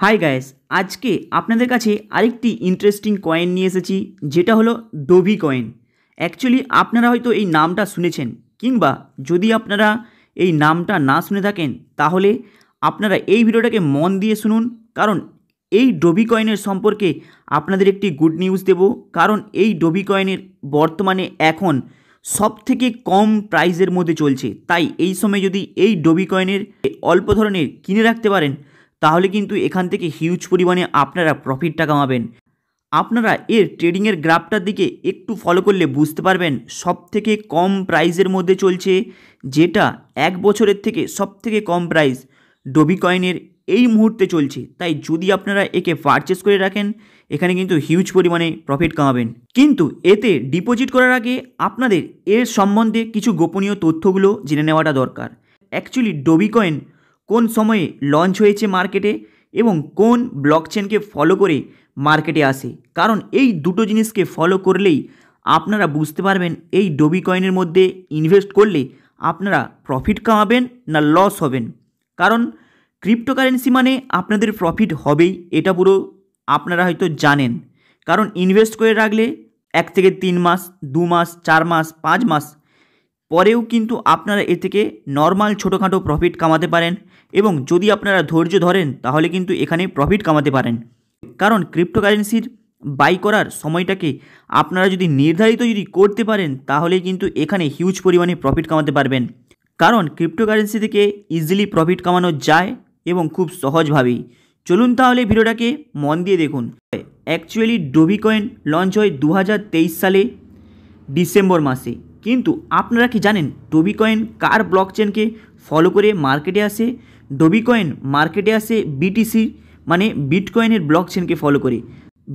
Hi guys, আজকে আপনাদের কাছে আরেকটি ইন্টারেস্টিং কয়েন নিয়ে এসেছি, যেটা হলো ডোভি কয়েন। অ্যাকচুয়ালি আপনারা হয়তো এই নামটা শুনেছেন, কিংবা যদি আপনারা এই নামটা না শুনে থাকেন তাহলে আপনারা এই ভিডিওটাকে মন দিয়ে শুনুন, কারণ এই ডোভি কয়েনের সম্পর্কে আপনাদের একটি গুড নিউজ দেব। কারণ এই ডোভি কয়েনের বর্তমানে এখন সবথেকে কম প্রাইসের মধ্যে চলছে, তাই এই সময় যদি এই ডোভি কয়েনের অল্প ধরনের কিনে রাখতে পারেন তাহলে কিন্তু এখান থেকে হিউজ পরিমাণে আপনারা প্রফিটটা কামাবেন। আপনারা এর ট্রেডিংয়ের গ্রাফটার দিকে একটু ফলো করলে বুঝতে পারবেন সবথেকে কম প্রাইসের মধ্যে চলছে, যেটা এক বছরের থেকে সবথেকে কম প্রাইস ডোভি কয়েনের এই মুহূর্তে চলছে। তাই যদি আপনারা একে পারচেস করে রাখেন এখানে কিন্তু হিউজ পরিমাণে প্রফিট কামাবেন। কিন্তু এতে ডিপোজিট করার আগে আপনাদের এর সম্বন্ধে কিছু গোপনীয় তথ্যগুলো জেনে নেওয়াটা দরকার। অ্যাকচুয়ালি ডোভি কয়েন কোন সময়ে লঞ্চ হয়েছে মার্কেটে এবং কোন ব্লকচেনকে ফলো করে মার্কেটে আসে, কারণ এই দুটো জিনিসকে ফলো করলেই আপনারা বুঝতে পারবেন এই ডোভি কয়েনের মধ্যে ইনভেস্ট করলে আপনারা প্রফিট কামাবেন না লস হবেন। কারণ ক্রিপ্টোকারেন্সি মানে আপনাদের প্রফিট হবেই, এটা পুরো আপনারা হয়তো জানেন। কারণ ইনভেস্ট করে রাখলে 1 থেকে 3 মাস, 2 মাস, 4 মাস, 5 মাস পরেও কিন্তু আপনারা এ থেকে নর্মাল ছোটোখাটো প্রফিট কামাতে পারেন, এবং যদি আপনারা ধৈর্য ধরেন তাহলে কিন্তু এখানে প্রফিট কামাতে পারেন। কারণ ক্রিপ্টোকারেন্সির বাই করার সময়টাকে আপনারা যদি নির্ধারিত করতে পারেন তাহলে কিন্তু এখানে হিউজ পরিমাণে প্রফিট কামাতে পারবেন। কারণ ক্রিপ্টোকারেন্সি থেকে ইজিলি প্রফিট কামানো যায় এবং খুব সহজভাবেই। চলুন তাহলে ভিডিওটাকে মন দিয়ে দেখুন। অ্যাকচুয়ালি ডোভি কয়েন লঞ্চ হয় 2023 সালে ডিসেম্বর মাসে। কিন্তু আপনারা কি জানেন ডোভি কয়েন কার ব্লকচেনকে ফলো করে মার্কেটে আসে? ডোভি কয়েন মার্কেটে আসে বিটিসি মানে বিটকয়েনের ব্লকচেনকে ফলো করে।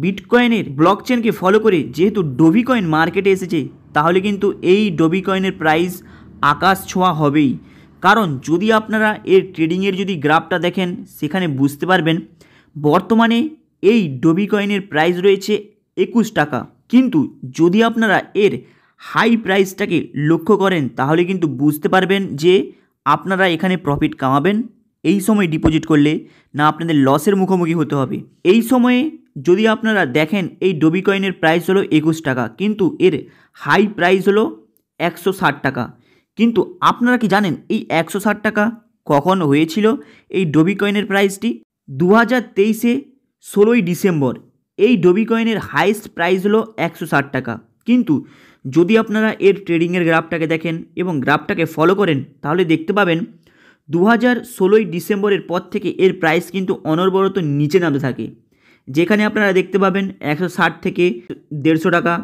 বিটকয়েনের ব্লকচেনকে ফলো করে যেহেতু ডোভি কয়েন মার্কেটে এসেছে, তাহলে কিন্তু এই ডোভি কয়েনের প্রাইস আকাশ ছোঁয়া হবেই। কারণ যদি আপনারা এর ট্রেডিংয়ের গ্রাফটা দেখেন সেখানে বুঝতে পারবেন বর্তমানে এই ডোভি কয়েনের প্রাইস রয়েছে 21 টাকা। কিন্তু যদি আপনারা এর হাই প্রাইসটাকে লক্ষ্য করেন তাহলে কিন্তু বুঝতে পারবেন যে আপনারা এখানে প্রফিট কামাবেন এই সময় ডিপোজিট করলে, না আপনাদের লসের মুখোমুখি হতে হবে। এই সময়ে যদি আপনারা দেখেন এই ডোভি কয়েনের প্রাইস হলো 21 টাকা, কিন্তু এর হাই প্রাইস হলো 160 টাকা। কিন্তু আপনারা কি জানেন এই 160 টাকা কখন হয়েছিল? এই ডোভি কয়েনের প্রাইসটি 2023-এ 16ই ডিসেম্বর এই ডোভি কয়েনের হাইয়েস্ট প্রাইস হলো 160 টাকা। কিন্তু যদি আপনারা এর ট্রেডিংয়ের গ্রাফটাকে দেখেন এবং গ্রাফটাকে ফলো করেন তাহলে দেখতে পাবেন 2016 ডিসেম্বরের পর থেকে এর প্রাইস কিন্তু অনবরত নিচে নামতে থাকে, যেখানে আপনারা দেখতে পাবেন 160 থেকে 150 টাকা,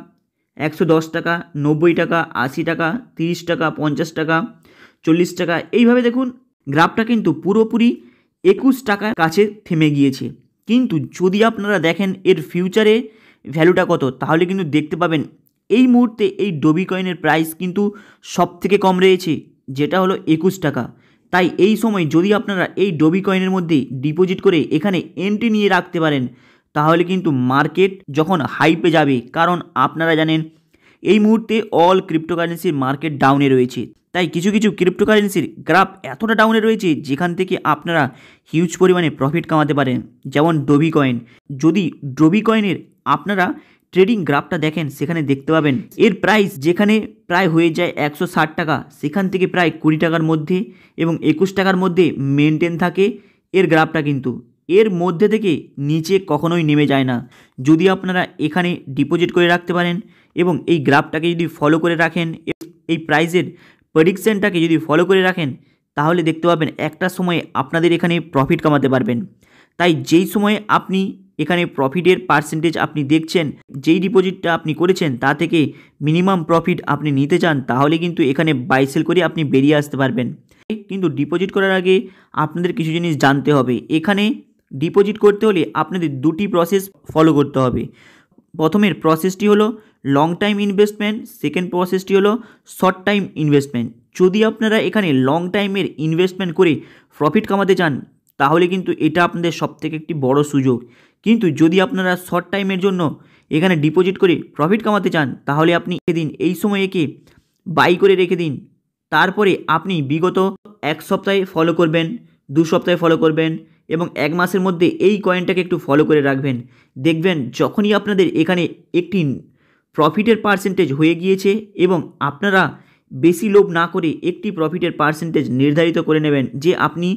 110 টাকা, 90 টাকা, 80 টাকা, 30 টাকা, 50 টাকা, 40 টাকা, এইভাবে দেখুন গ্রাফটা কিন্তু পুরোপুরি 21 টাকার কাছে থেমে গিয়েছে। কিন্তু যদি আপনারা দেখেন এর ফিউচারে ভ্যালুটা কত, তাহলে কিন্তু দেখতে পাবেন এই মুহূর্তে এই ডোভি কয়েনের প্রাইস কিন্তু সব থেকে কম রয়েছে, যেটা হলো 21 টাকা। তাই এই সময় যদি আপনারা এই ডোভি কয়েনের মধ্যে ডিপোজিট করে এখানে এন্ট্রি নিয়ে রাখতে পারেন তাহলে কিন্তু মার্কেট যখন হাইপে যাবে, কারণ আপনারা জানেন এই মুহূর্তে অল ক্রিপ্টোকারেন্সির মার্কেট ডাউনে রয়েছে, তাই কিছু কিছু ক্রিপ্টোকারেন্সির গ্রাফ এতটা ডাউনে রয়েছে যেখান থেকে আপনারা হিউজ পরিমাণে প্রফিট কামাতে পারেন। যেমন ডোভি কয়েন, যদি ডোভি কয়েনের আপনারা ট্রেডিং গ্রাফটা দেখেন সেখানে দেখতে পাবেন এর প্রাইস যেখানে প্রায় হয়ে যায় 160 টাকা, সেখান থেকে প্রায় 20 টাকার মধ্যে এবং 21 টাকার মধ্যে মেনটেন থাকে এর গ্রাফটা, কিন্তু এর মধ্যে থেকে নিচে কখনোই নেমে যায় না। যদি আপনারা এখানে ডিপোজিট করে রাখতে পারেন এবং এই গ্রাফটাকে যদি ফলো করে রাখেন, এই প্রাইসের প্রেডিকশনটাকে যদি ফলো করে রাখেন তাহলে দেখতে পাবেন একটা সময়ে আপনাদের এখানে প্রফিট কামাতে পারবেন। তাই যেই সময়ে আপনি এখানে প্রফিটের পার্সেন্টেজ আপনি দেখছেন, যেই ডিপোজিটটা আপনি করেছেন তা থেকে মিনিমাম প্রফিট আপনি নিতে চান, তাহলে কিন্তু এখানে বাই সেল করে আপনি বেরিয়ে আসতে পারবেন। কিন্তু ডিপোজিট করার আগে আপনাদের কিছু জিনিস জানতে হবে। এখানে ডিপোজিট করতে হলে আপনাদের দুটি প্রসেস ফলো করতে হবে। প্রথমের প্রসেসটি হলো লং টাইম ইনভেস্টমেন্ট, সেকেন্ড প্রসেসটি হলো শর্ট টাইম ইনভেস্টমেন্ট। যদি আপনারা এখানে লং টাইমের ইনভেস্টমেন্ট করে প্রফিট কামাতে চান তাহলে কিন্তু এটা আপনাদের সবথেকে একটি বড় সুযোগ। কিন্তু যদি আপনারা শর্ট টাইমের জন্য এখানে ডিপোজিট করে প্রফিট কামাতে চান তাহলে আপনি এদিন এই সময় একে বাই করে রেখে দিন, তারপরে আপনি বিগত 1 সপ্তাহে ফলো করবেন, 2 সপ্তাহে ফলো করবেন এবং 1 মাসের মধ্যে এই কয়েনটাকে একটু ফলো করে রাখবেন। দেখবেন যখনই আপনাদের এখানে একটি প্রফিটের পার্সেন্টেজ হয়ে গিয়েছে এবং আপনারা বেশি লোভ না করে একটি প্রফিটের পার্সেন্টেজ নির্ধারিত করে নেবেন যে আপনি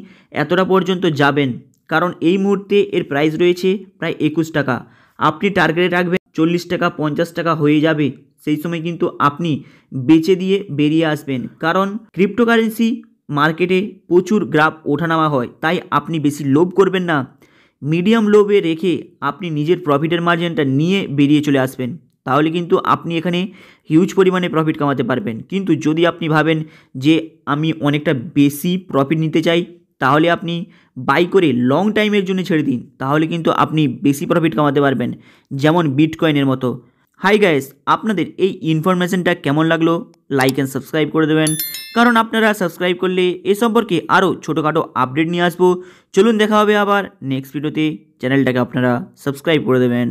এতটা পর্যন্ত যাবেন, কারণ এই মুহূর্তে এর প্রাইস রয়েছে প্রায় 21 টাকা। আপনি টার্গেট রাখবেন 40 টাকা 50 টাকা হয়ে যাবে, সেই সময় কিন্তু আপনি বেচে দিয়ে বেরিয়ে আসবেন, কারণ ক্রিপ্টোকারেন্সি মার্কেটে প্রচুর গ্রাফ ওঠানামা হয়, তাই আপনি বেশি লোভ করবেন না। মিডিয়াম লোভে রেখে আপনি নিজের প্রফিটের মার্জিনটা নিয়ে বেরিয়ে চলে আসবেন, তাহলে কিন্তু আপনি এখানে হিউজ পরিমাণে প্রফিট কামাতে পারবেন। কিন্তু যদি আপনি ভাবেন যে আমি অনেকটা বেশি প্রফিট নিতে চাই, তাহলে আপনি বাই করে লং টাইমের জন্য ছেড়ে দিন, তাহলে কিন্তু আপনি বেশি প্রফিট কামাতে পারবেন, যেমন বিটকয়েনের মতো। হাই গাইস, আপনাদের এই ইনফরমেশনটা কেমন লাগলো লাইক অ্যান্ড সাবস্ক্রাইব করে দেবেন, কারণ আপনারা সাবস্ক্রাইব করলে এ সম্পর্কে আরও ছোটোখাটো আপডেট নিয়ে আসবো। চলুন দেখা হবে আবার নেক্সট ভিডিওতে, চ্যানেলটাকে আপনারা সাবস্ক্রাইব করে দেবেন।